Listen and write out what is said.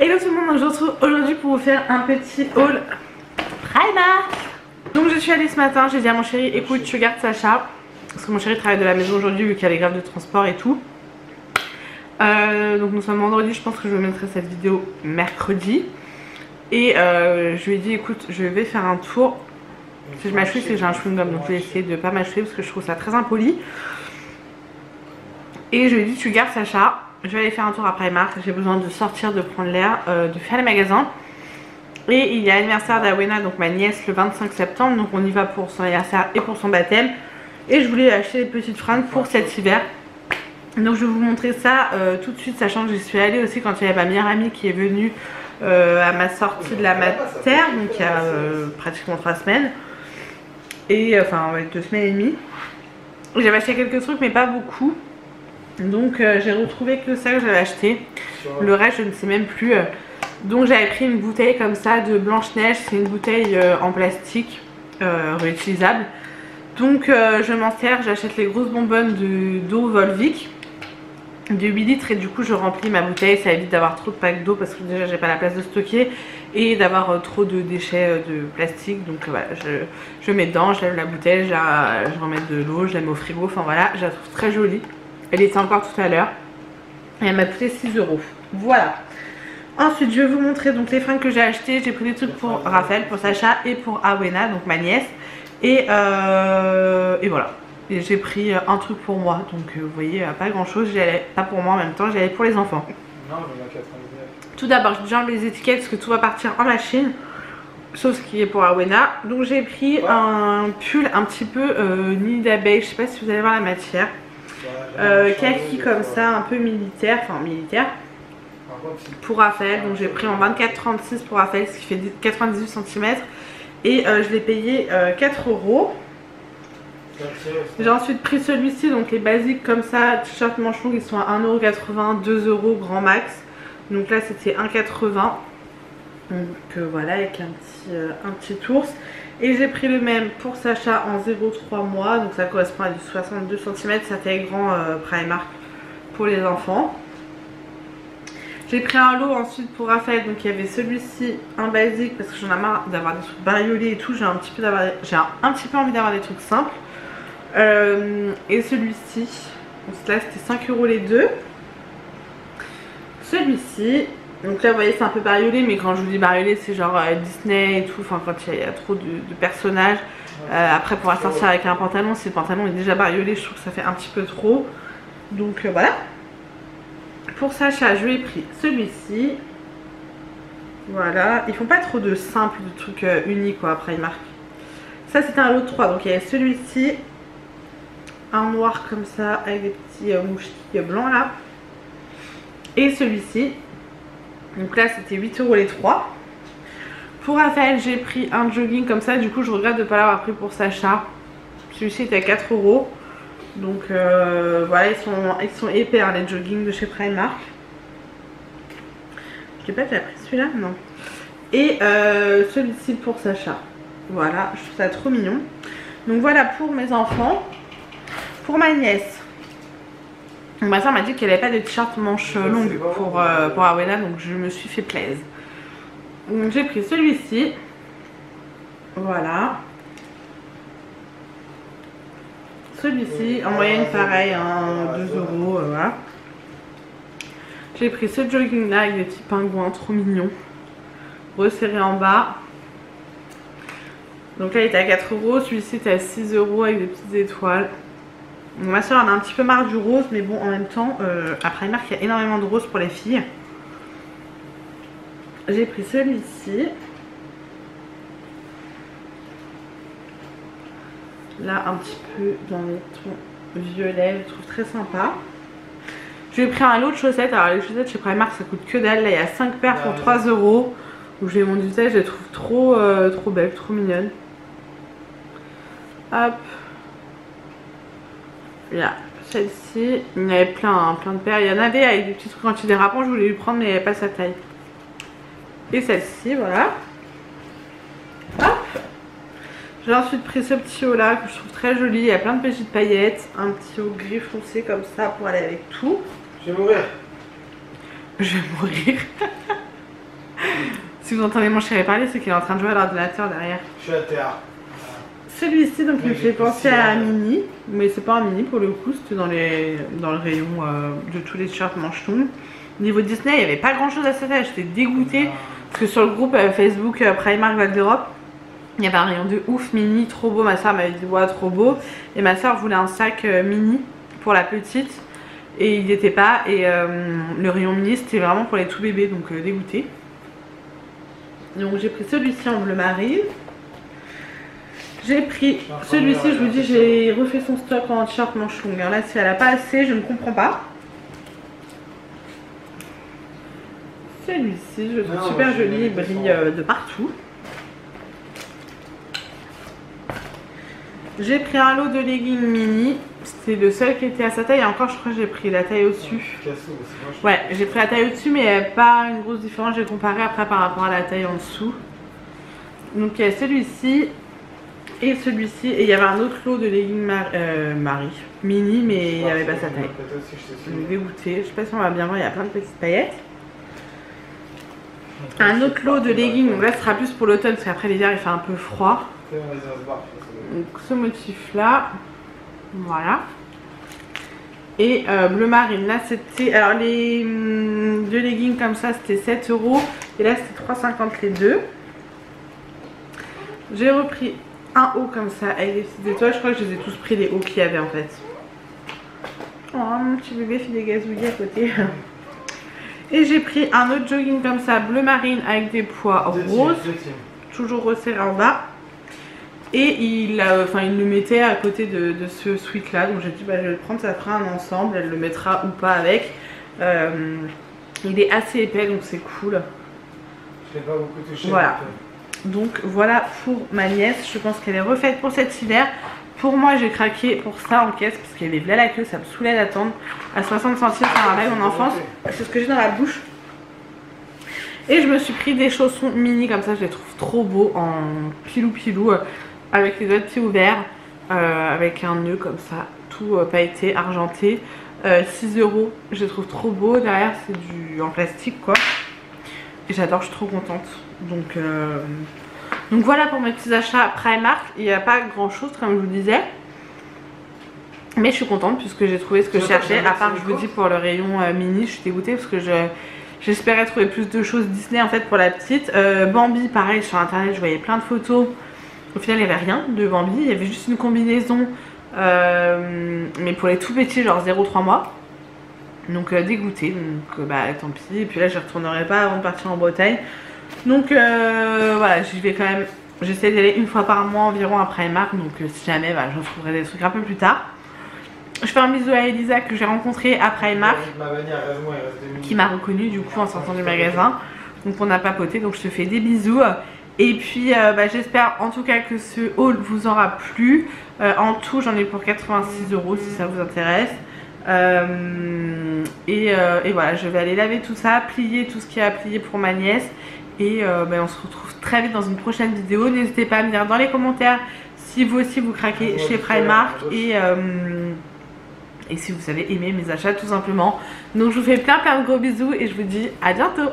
Hello tout le monde, je vous retrouve aujourd'hui pour vous faire un petit haul Primark. Donc je suis allée ce matin, j'ai dit à mon chéri écoute tu gardes Sacha parce que mon chéri travaille de la maison aujourd'hui vu qu'il y a les graves de transport et tout. Donc nous sommes vendredi, je pense que je vous mettrai cette vidéo mercredi. Et je lui ai dit écoute je vais faire un tour. Si je m'achouille c'est que j'ai un chewing gum, donc je vais essayer de pas m'achouiller parce que je trouve ça très impoli. Et je lui ai dit tu gardes Sacha, je vais aller faire un tour à Primark, j'ai besoin de sortir, de prendre l'air, de faire les magasins. Et il y a l'anniversaire d'Awena, donc ma nièce, le 25 septembre, donc on y va pour son anniversaire et pour son baptême. Et je voulais acheter des petites fringues pour cet hiver. Donc je vais vous montrer ça tout de suite, sachant que j'y suis allée aussi quand il y a ma meilleure amie qui est venue à ma sortie de la mater, donc il y a pratiquement 3 semaines. Et enfin ouais, 2 semaines et demie. J'avais acheté quelques trucs mais pas beaucoup. Donc j'ai retrouvé que ça que j'avais acheté. Le reste je ne sais même plus. Donc j'avais pris une bouteille comme ça de Blanche-Neige. C'est une bouteille en plastique réutilisable. Donc je m'en sers, j'achète les grosses bonbonnes d'eau Volvic de 8 litres et du coup je remplis ma bouteille. Ça évite d'avoir trop de packs d'eau parce que déjà j'ai pas la place de stocker et d'avoir trop de déchets de plastique. Donc voilà, je mets dedans, je lève la bouteille, je remets de l'eau, je la mets au frigo. Enfin voilà, je la trouve très jolie. Elle était encore tout à l'heure et elle m'a coûté 6 €. Voilà. Ensuite je vais vous montrer donc les fringues que j'ai achetées. J'ai pris des trucs pour Raphaël, pour Sacha et pour Awena, donc ma nièce. Et voilà. Et j'ai pris un truc pour moi. Donc vous voyez pas grand chose. J'y allais pas pour moi en même temps, j'y allais pour les enfants. Non, mais il y a 99. Tout d'abord j'ai déjà enlevé les étiquettes parce que tout va partir en machine. Sauf ce qui est pour Awena. Donc j'ai pris un pull un petit peu nid d'abeille. Je sais pas si vous allez voir la matière. Kaki comme ça, un peu militaire, enfin militaire pour Raphaël. Donc j'ai pris en 24,36 pour Raphaël, ce qui fait 98 cm et je l'ai payé 4 €. J'ai ensuite pris celui-ci, donc les basiques comme ça, t-shirt manche longue, ils sont à 1,80 €, 2 € grand max. Donc là c'était 1,80 €. Donc voilà, avec un petit ours. Et j'ai pris le même pour Sacha en 0,3 mois. Donc ça correspond à du 62 cm. Ça taille grand Primark pour les enfants. J'ai pris un lot ensuite pour Raphaël. Donc il y avait celui-ci, un basique. Parce que j'en ai marre d'avoir des trucs bariolés et tout. J'ai un petit peu envie d'avoir des trucs simples. Et celui-ci. Donc là c'était 5 € les deux. Celui-ci. Donc là vous voyez c'est un peu bariolé, mais quand je vous dis bariolé c'est genre Disney et tout, enfin quand il y a trop de personnages. Après pour sortir avec un pantalon, si le pantalon est déjà bariolé je trouve que ça fait un petit peu trop. Donc voilà. Pour Sacha je lui ai pris celui-ci. Voilà, ils font pas trop de simples, de trucs uniques quoi après Primark. Ça c'était un lot de 3, donc il y a celui-ci. Un noir comme ça avec des petits mouchetis blancs là. Et celui-ci. Donc là c'était 8 € les 3. Pour Raphaël j'ai pris un jogging comme ça. Du coup je regrette de ne pas l'avoir pris pour Sacha. Celui-ci était à 4 €. Donc voilà, ils sont épais hein, les joggings de chez Primark. Je l'ai pas déjà pris celui-là, non. Et celui-ci pour Sacha. Voilà, je trouve ça trop mignon. Donc voilà pour mes enfants. Pour ma nièce, ma soeur m'a dit qu'elle n'avait pas de t-shirt manche longue pour Awena, donc je me suis fait plaisir. Donc j'ai pris celui-ci. Voilà. Celui-ci, en moyenne pareil, hein, 2 €. Voilà. J'ai pris ce jogging là avec des petits pingouins trop mignons. Resserré en bas. Donc là il était à 4 €, celui-ci était à 6 € avec des petites étoiles. Donc, ma soeur en a un petit peu marre du rose, mais bon en même temps à Primark il y a énormément de rose pour les filles. J'ai pris celui-ci. Là un petit peu dans les tons violets, je trouve très sympa. J'ai pris un lot de chaussettes. Alors les chaussettes chez Primark ça coûte que dalle. Là il y a 5 paires pour 3 €. Donc j'ai mon usage, je les trouve trop belles, trop mignonnes. Hop. Là, celle-ci, il y en avait plein de paires. Il y en avait avec des petits trucs antidérapants, je voulais lui prendre mais il n'y avait pas sa taille. Et celle-ci, voilà. Hop. J'ai ensuite pris ce petit haut là que je trouve très joli. Il y a plein de petites paillettes. Un petit haut gris foncé comme ça pour aller avec tout. Je vais mourir. Je vais mourir. Si vous entendez mon chéri parler, c'est qu'il est en train de jouer à l'ordinateur derrière. Je suis à terre. Celui-ci, donc, il me fait penser à un mini, mais c'est pas un mini pour le coup, c'était dans le rayon de tous les t-shirts manches longues. Niveau Disney, il n'y avait pas grand chose à cette taille, j'étais dégoûtée. Parce que sur le groupe Facebook Primark Val d'Europe, il y avait un rayon de ouf mini, trop beau. Ma soeur m'avait dit, ouais, trop beau. Et ma soeur voulait un sac mini pour la petite. Et il n'y était pas. Et le rayon mini, c'était vraiment pour les tout bébés, donc dégoûtée. Donc j'ai pris celui-ci en bleu marine. J'ai pris celui-ci, je vous dis, j'ai refait son stock en t-shirt manche longue. Là, si elle n'a pas assez, je ne comprends pas. Celui-ci, je le trouve super joli, il brille de partout. J'ai pris un lot de leggings mini. C'était le seul qui était à sa taille. Et encore, je crois que j'ai pris la taille au-dessus. Ouais, j'ai pris la taille au-dessus, mais pas une grosse différence. J'ai comparé après par rapport à la taille en dessous. Donc, il y a celui-ci et celui-ci. Et il y avait un autre lot de leggings Marie mini, mais il n'y avait pas sa taille. Je suis dégoûtée. Je sais pas si on va bien voir, il y a plein de petites paillettes. Un autre lot de leggings, donc là ce sera plus pour l'automne parce qu'après l'hiver il fait un peu froid. Donc ce motif là, voilà. Et bleu marine, là c'était, alors les deux leggings comme ça c'était 7 € et là c'était 3,50 les deux. J'ai repris un haut comme ça avec des petites étoiles, je crois que je les ai tous pris les hauts qu'il y avait en fait. Oh mon petit bébé fait des gazouillis à côté. Et j'ai pris un autre jogging comme ça, bleu marine avec des pois roses, toujours resserré en bas. Et il le mettait à côté de ce sweat là, donc j'ai dit bah, je vais le prendre, ça fera un ensemble, elle le mettra ou pas avec. Il est assez épais donc c'est cool. Je l'ai pas beaucoup touché. Voilà. Donc voilà pour ma nièce, je pense qu'elle est refaite pour cet hiver. Pour moi j'ai craqué pour ça en caisse parce qu'elle est là la queue, ça me saoulait d'attendre. À 60 centimes, ça rappelle mon enfance. C'est ce que j'ai dans la bouche. Et je me suis pris des chaussons mini comme ça, je les trouve trop beaux en pilou avec les doigts de pied ouverts, avec un nœud comme ça, tout pailleté, argenté. 6 €, je les trouve trop beaux. Derrière c'est du en plastique quoi. Et j'adore, je suis trop contente. Donc voilà pour mes petits achats Primark. Il n'y a pas grand chose comme je vous disais. Mais je suis contente puisque j'ai trouvé ce que je cherchais. À part, je vous dis, pour le rayon mini, je suis dégoûtée parce que j'espérais trouver plus de choses Disney en fait pour la petite. Bambi, pareil, sur internet, je voyais plein de photos. Au final, il n'y avait rien de Bambi. Il y avait juste une combinaison, mais pour les tout petits, genre 0-3 mois. Donc dégoûtée. Donc bah tant pis. Et puis là, je ne retournerai pas avant de partir en Bretagne. Donc voilà, j'y vais quand même. J'essaie d'y aller une fois par mois environ à Primark. Donc si jamais, bah, j'en trouverai des trucs un peu plus tard. Je fais un bisou à Elisa que j'ai rencontrée à Primark, qui m'a reconnue du coup en sortant du magasin. Donc on a papoté, donc je te fais des bisous. Et puis bah, j'espère en tout cas que ce haul vous aura plu. En tout j'en ai pour 86 € si ça vous intéresse. Et voilà, je vais aller laver tout ça, plier tout ce qu'il y a à plier pour ma nièce. Et bah, on se retrouve très vite dans une prochaine vidéo. N'hésitez pas à me dire dans les commentaires si vous aussi vous craquez chez Primark et si vous avez aimé mes achats tout simplement. Donc je vous fais plein de gros bisous et je vous dis à bientôt.